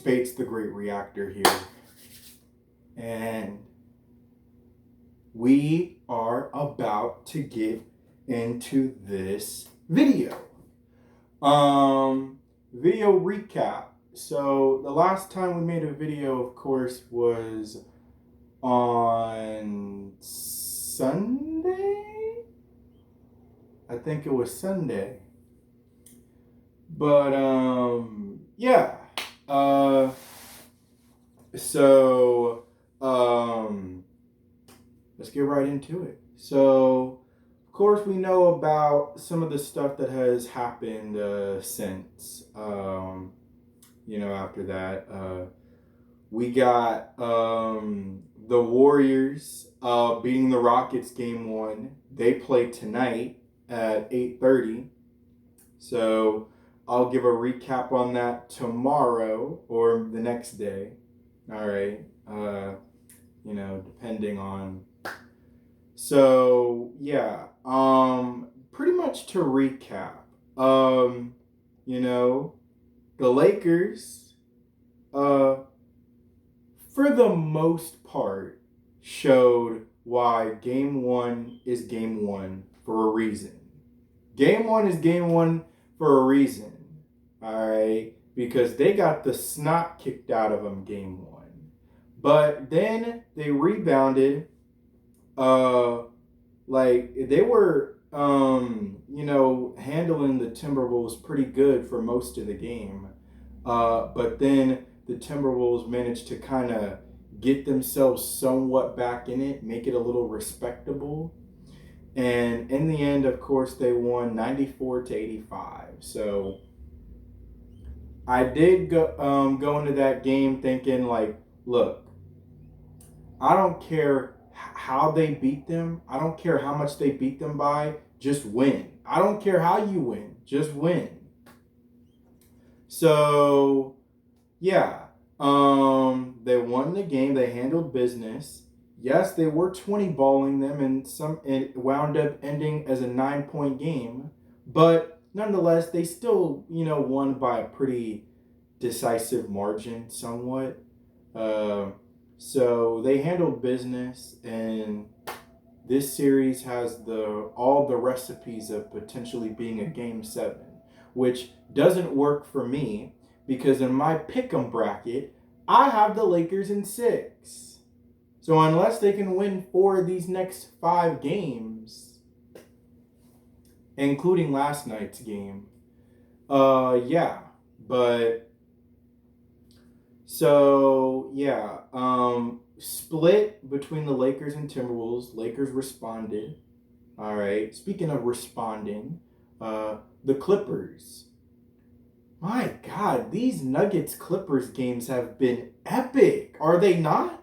Spate's the Great Reactor here. And we are about to get into this video. Video recap. So the last time we made a video, of course, was on Sunday? I think it was Sunday. But yeah. Let's get right into it. So, of course, we know about some of the stuff that has happened since. After that, we got the Warriors beating the Rockets game 1. They play tonight at 8:30. So I'll give a recap on that tomorrow or the next day. All right. Depending on. So yeah. Pretty much to recap. The Lakers, for the most part, showed why Game 1 is Game 1 for a reason. Game 1 is Game 1 for a reason. All right, because they got the snot kicked out of them Game 1. But then they rebounded. They were, handling the Timberwolves pretty good for most of the game. But then the Timberwolves managed to kind of get themselves somewhat back in it, make it a little respectable. And in the end, of course, they won 94-85. So I did go into that game thinking, look, I don't care how they beat them. I don't care how much they beat them by. Just win. I don't care how you win. Just win. So, yeah. They won the game. They handled business. Yes, they were 20-balling them, and it wound up ending as a 9-point game. But nonetheless, they still, won by a pretty decisive margin, somewhat. So they handled business, and this series has all the recipes of potentially being a Game 7, which doesn't work for me because in my pick'em bracket, I have the Lakers in 6. So unless they can win 4 of these next 5 games, including last night's game, split between the Lakers and Timberwolves. Lakers responded. All right. Speaking of responding, the Clippers. My God, these Nuggets-Clippers games have been epic. Are they not?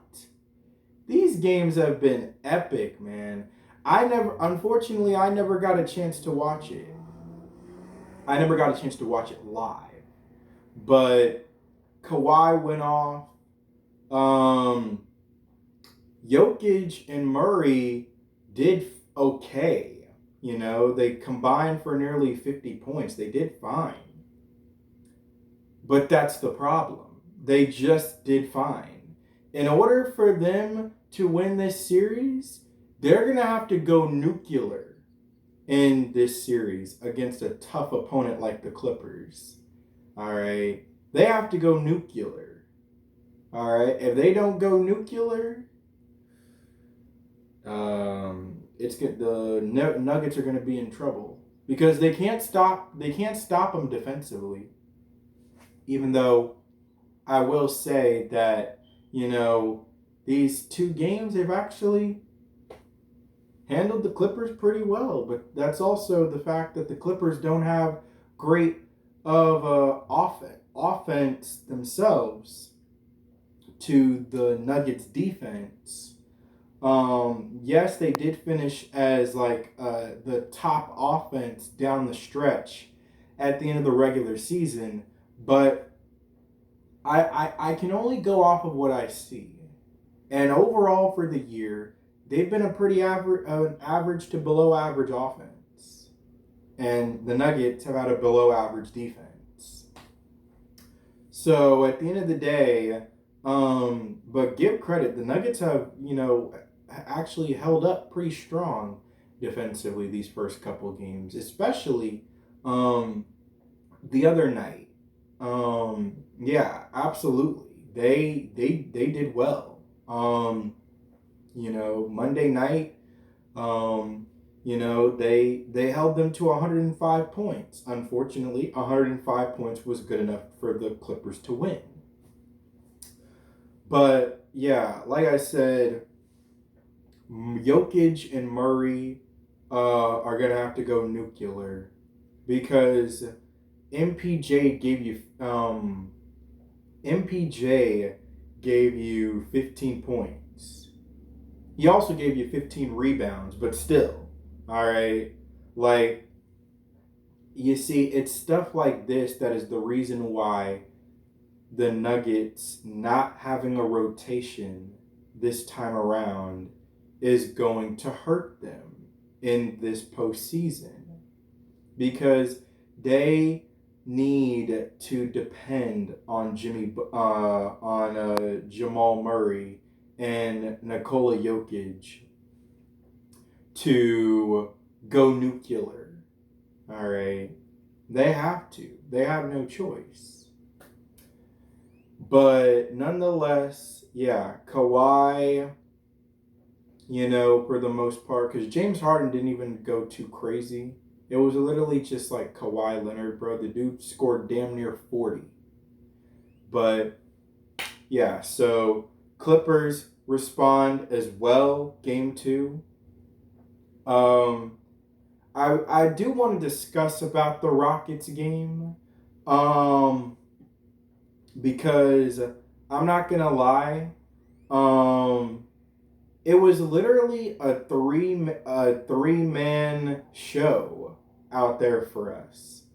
These games have been epic, man. Unfortunately, I never got a chance to watch it. I never got a chance to watch it live. But Kawhi went off. Jokic and Murray did okay. They combined for nearly 50 points. They did fine. But that's the problem. They just did fine. In order for them to win this series, they're going to have to go nuclear in this series against a tough opponent like the Clippers. All right? They have to go nuclear. All right? If they don't go nuclear, the Nuggets are going to be in trouble because they can't stop them defensively. Even though I will say that, these 2 games, they've actually handled the Clippers pretty well. But that's also the fact that the Clippers don't have great of offense themselves to the Nuggets defense. Yes, they did finish as the top offense down the stretch at the end of the regular season, but I can only go off of what I see. And overall for the year, they've been a pretty average to below average offense. And the Nuggets have had a below average defense. So at the end of the day, but give credit, the Nuggets have, actually held up pretty strong defensively these first couple of games, especially um, the other night. Yeah, absolutely. They did well. Monday night, um, they held them to 105 points. Unfortunately, 105 points was good enough for the Clippers to win. But yeah, like I said, Jokic and Murray are gonna have to go nuclear because MPJ gave you MPJ gave you 15 points. He also gave you 15 rebounds, but still, all right, like you see, it's stuff like this that is the reason why the Nuggets not having a rotation this time around is going to hurt them in this postseason because they need to depend on Jamal Murray and Nikola Jokic to go nuclear. All right, they have to. They have no choice. But nonetheless, yeah, Kawhi, for the most part, because James Harden didn't even go too crazy. It was literally just like Kawhi Leonard, bro. The dude scored damn near 40. But yeah, so Clippers respond as well, game 2. I do want to discuss about the Rockets game. Because I'm not gonna lie, it was literally a three man show out there for us.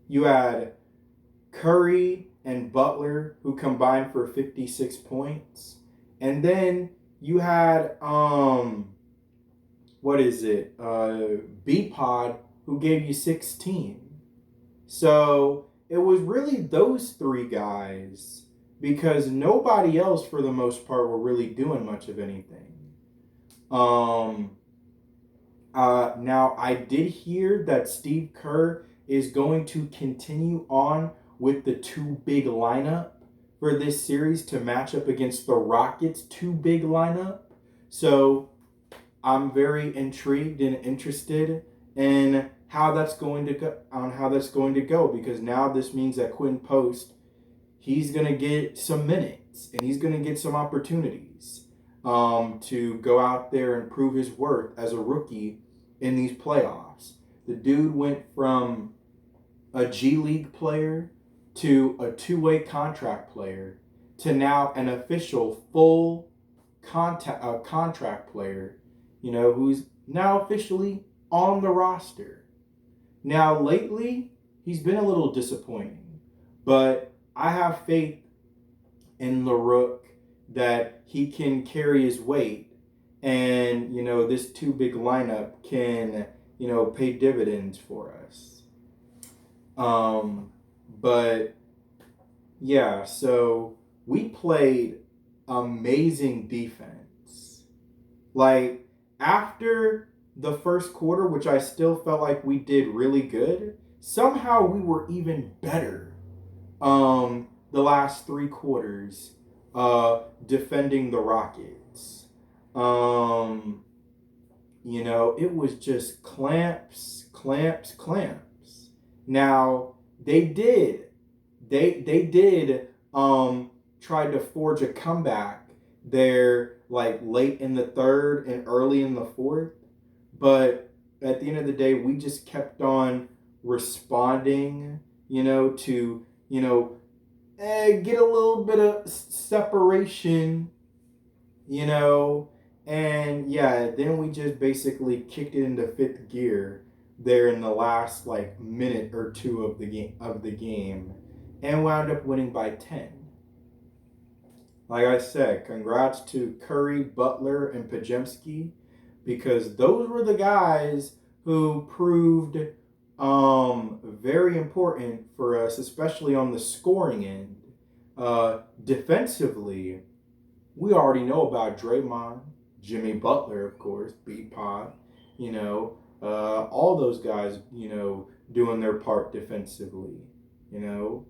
You had Curry and Butler who combined for 56 points, and then you had B Pod who gave you 16. So it was really those 3 guys because nobody else, for the most part, were really doing much of anything. Now, I did hear that Steve Kerr is going to continue on with the 2 big lineup for this series to match up against the Rockets' 2 big lineup. So I'm very intrigued and interested in how that's going to go because now this means that Quinn Post, he's going to get some minutes and he's going to get some opportunities to go out there and prove his worth as a rookie in these playoffs. The dude went from a G League player to a 2-way contract player to now an official full contract player, who's now officially on the roster. Now, lately, he's been a little disappointing, but I have faith in the Rook that he can carry his weight and, this 2 big lineup can, pay dividends for us. But yeah, so we played amazing defense. Like, after the first quarter, which I still felt like we did really good, somehow we were even better the last 3 quarters defending the Rockets. It was just clamps. Now, they did try to forge a comeback there, like late in the 3rd and early in the 4th. But at the end of the day, we just kept on responding, to, get a little bit of separation, and yeah, then we just basically kicked it into 5th gear there in the last like minute or 2 of the game and wound up winning by 10. Like I said, congrats to Curry, Butler, and Pajemski because those were the guys who proved very important for us, especially on the scoring end. Defensively, we already know about Draymond, Jimmy Butler, of course, B-Pod, all those guys, doing their part defensively, you know.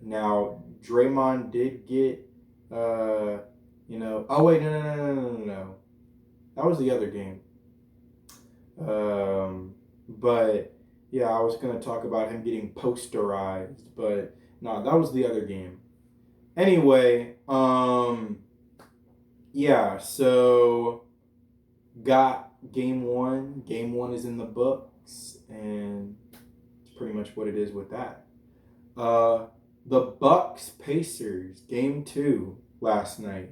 Now, Draymond did get, oh, wait, no. That was the other game. But, yeah, I was going to talk about him getting posterized, but no, that was the other game. Anyway, yeah, so got game one. Game one is in the books, and it's pretty much what it is with that. The Bucks Pacers game two last night.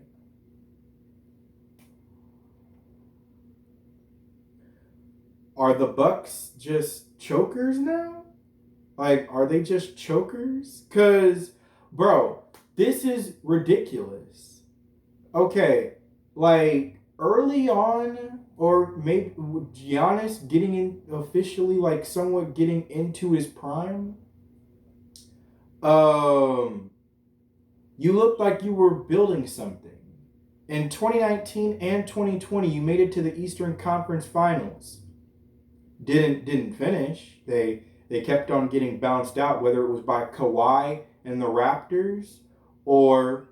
Are the Bucks just chokers now? Like, are they just chokers? Cause, bro, this is ridiculous. Okay, like early on, or maybe Giannis getting in officially, like somewhat getting into his prime. You looked like you were building something. In 2019 and 2020, you made it to the Eastern Conference Finals. Didn't finish. They kept on getting bounced out, whether it was by Kawhi and the Raptors or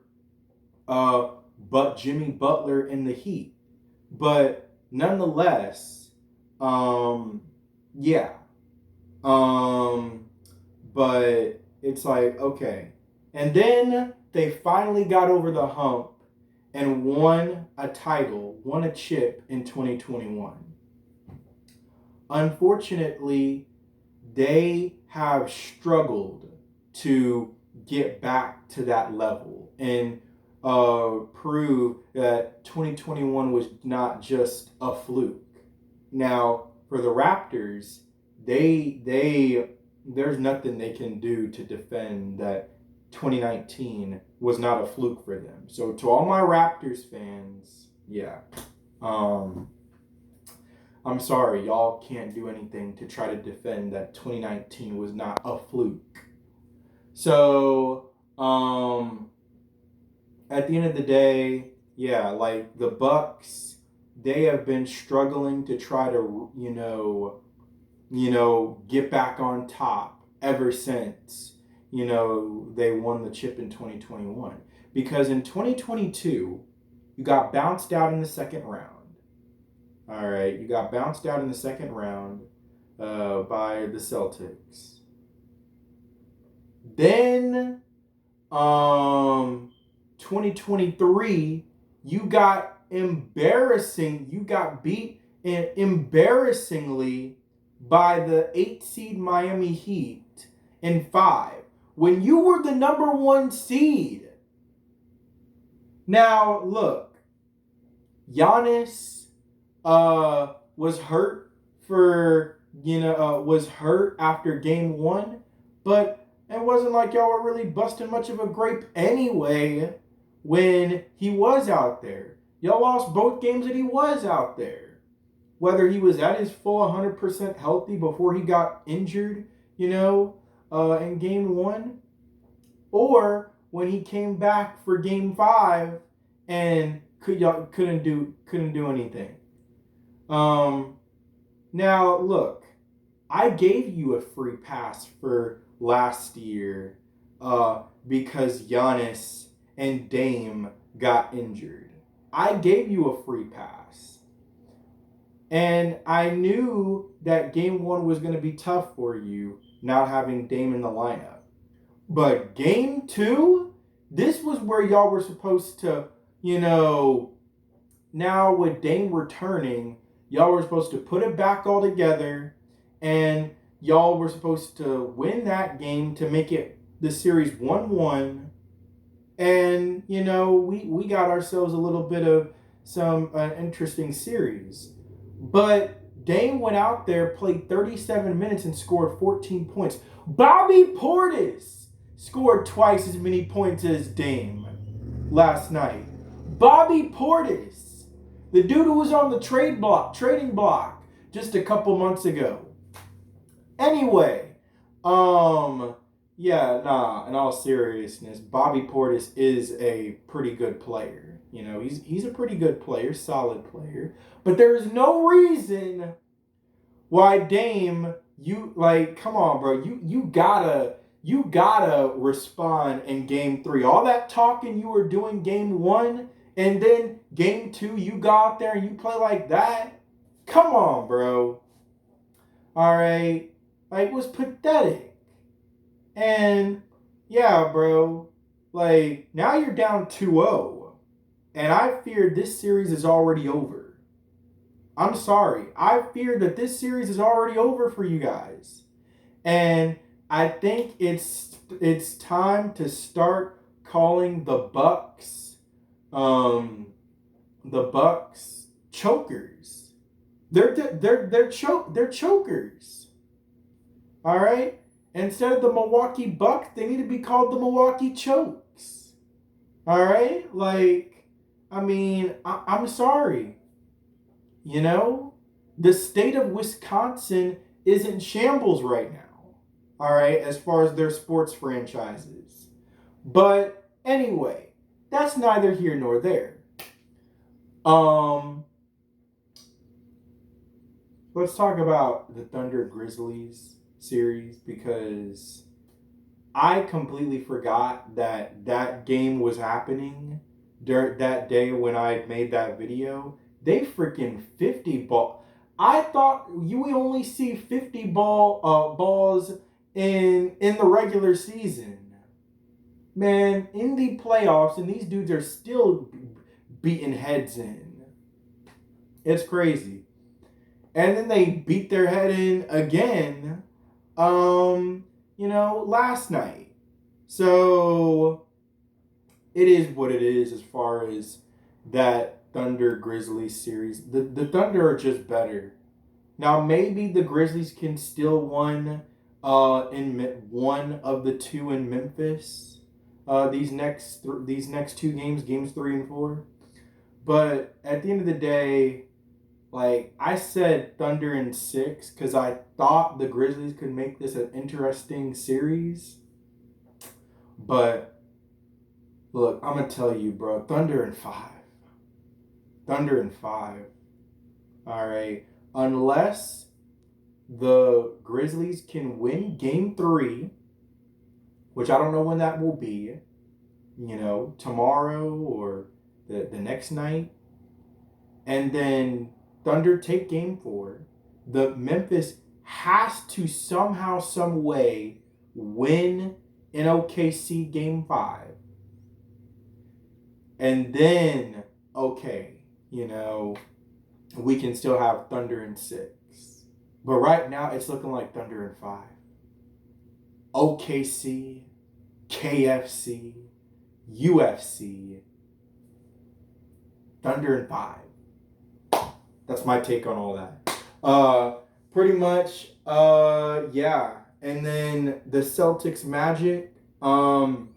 but Jimmy Butler and the Heat. But nonetheless, yeah. But it's like, okay. And then they finally got over the hump and won a title, won a chip in 2021. Unfortunately, they have struggled to get back to that level and prove that 2021 was not just a fluke. Now, for the Raptors, there's nothing they can do to defend that 2019 was not a fluke for them. So to all my Raptors fans, yeah. I'm sorry, y'all can't do anything to try to defend that 2019 was not a fluke. So, at the end of the day, yeah, like the Bucks, they have been struggling to try to, get back on top ever since, they won the chip in 2021. Because in 2022, you got bounced out in the second round. All right, you got bounced out in the second round by the Celtics. Then, 2023, you got beat embarrassingly by the 8 seed Miami Heat in 5 when you were the number 1 seed. Now, look, Giannis was hurt was hurt after game 1, but it wasn't like y'all were really busting much of a grape anyway when he was out there. Y'all lost both games that he was out there. Whether he was at his full 100% healthy before he got injured, in game 1, or when he came back for game 5 and couldn't do anything. Now look, I gave you a free pass for last year because Giannis and Dame got injured. I gave you a free pass. And I knew that game 1 was going to be tough for you, not having Dame in the lineup. But game 2, this was where y'all were supposed to, now with Dame returning, y'all were supposed to put it back all together, and y'all were supposed to win that game to make it the series 1-1. And, we got ourselves a little bit of some interesting series. But Dame went out there, played 37 minutes, and scored 14 points. Bobby Portis scored twice as many points as Dame last night. Bobby Portis, the dude who was on the trading block just a couple months ago. Anyway, Yeah, nah, in all seriousness, Bobby Portis is a pretty good player. You know, he's a pretty good player, solid player. But there's no reason why Dame, you like, come on, bro. You gotta respond in game three. All that talking you were doing game one, and then game two, you go out there and you play like that. Come on, bro. All right. Like, it was pathetic. And yeah, bro. Like, now you're down 2-0. And I fear this series is already over. I'm sorry. I fear that this series is already over for you guys. And I think it's time to start calling the Bucks chokers. They're chokers. All right? Instead of the Milwaukee Bucks, they need to be called the Milwaukee Chokes. All right? Like, I mean, I'm sorry. You know, the state of Wisconsin is in shambles right now. All right, as far as their sports franchises. But anyway, that's neither here nor there. Um, let's talk about the Thunder Grizzlies series because I completely forgot that that game was happening during that day when I made that video. They freaking 50 ball. I thought you would only see 50 balls in the regular season. Man, in the playoffs, and these dudes are still beating heads in. It's crazy. And then they beat their head in again, last night. So it is what it is as far as that Thunder Grizzlies series. The Thunder are just better. Now maybe the Grizzlies can still win in one of the two in Memphis. These next two games, games 3 and 4. But at the end of the day, like I said, Thunder in 6 because I thought the Grizzlies could make this an interesting series. But look, I'm gonna tell you, bro. Thunder in 5. Thunder in 5. All right. Unless the Grizzlies can win game 3, which I don't know when that will be, tomorrow or the next night. And then Thunder take game 4. The Memphis has to somehow, some way win in OKC game 5. And then, okay, we can still have Thunder in 6. But right now, it's looking like Thunder in 5. OKC, KFC, UFC, Thunder in 5. That's my take on all that. Pretty much, yeah. And then the Celtics Magic, well,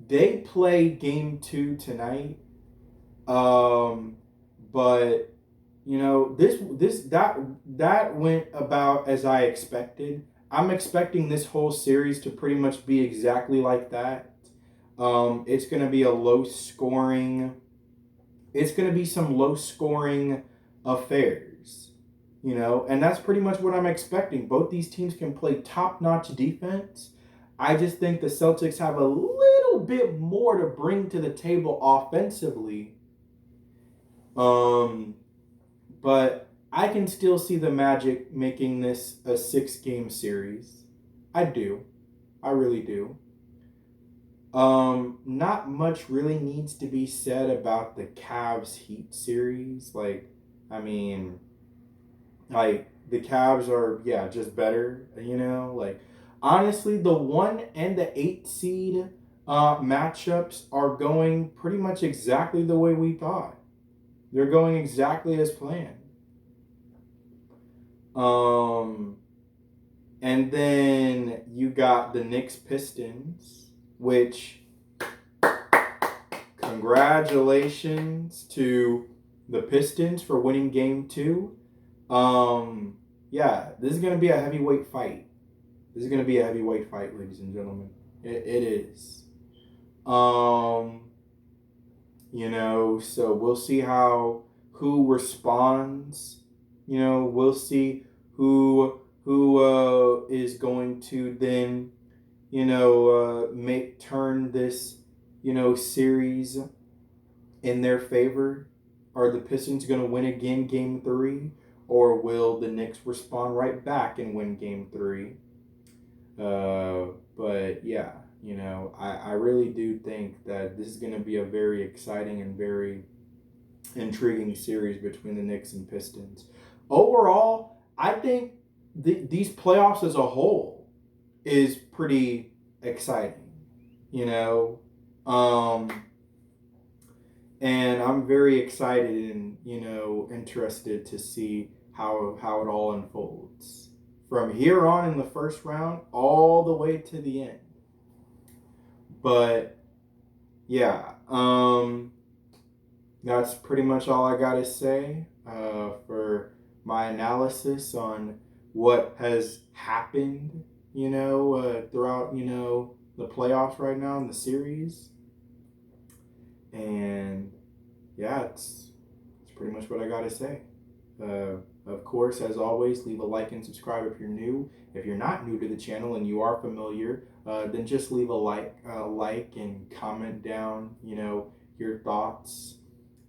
they play game 2 tonight. But that went about as I expected. I'm expecting this whole series to pretty much be exactly like that. It's going to be it's going to be some low scoring affairs, and that's pretty much what I'm expecting. Both these teams can play top notch defense. I just think the Celtics have a little bit more to bring to the table offensively. But I can still see the Magic making this a 6-game series. I do. I really do. Not much really needs to be said about the Cavs Heat series. The Cavs are, just better, honestly, the 1 and the 8 seed matchups are going pretty much exactly the way we thought. They're going exactly as planned. And then you got the Knicks Pistons, which congratulations to the Pistons for winning game 2. Yeah, this is going to be a heavyweight fight. This is going to be a heavyweight fight, ladies and gentlemen. It is. So we'll see who responds. We'll see who is going to then, turn this, series in their favor. Are the Pistons going to win again game 3? Or will the Knicks respond right back and win game 3? But yeah, I really do think that this is going to be a very exciting and very intriguing series between the Knicks and Pistons. Overall, I think these playoffs as a whole is pretty exciting, and I'm very excited and interested to see how it all unfolds from here on in the first round all the way to the end. But yeah, that's pretty much all I gotta say for my analysis on what has happened, throughout, the playoffs right now in the series. And yeah, it's pretty much what I gotta say. Of course, as always, leave a like and subscribe if you're new. If you're not new to the channel and you are familiar, then just leave a like and comment down, your thoughts.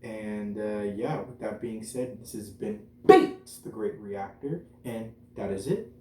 And with that being said, this has been Bates, the Great Reactor, and that is it.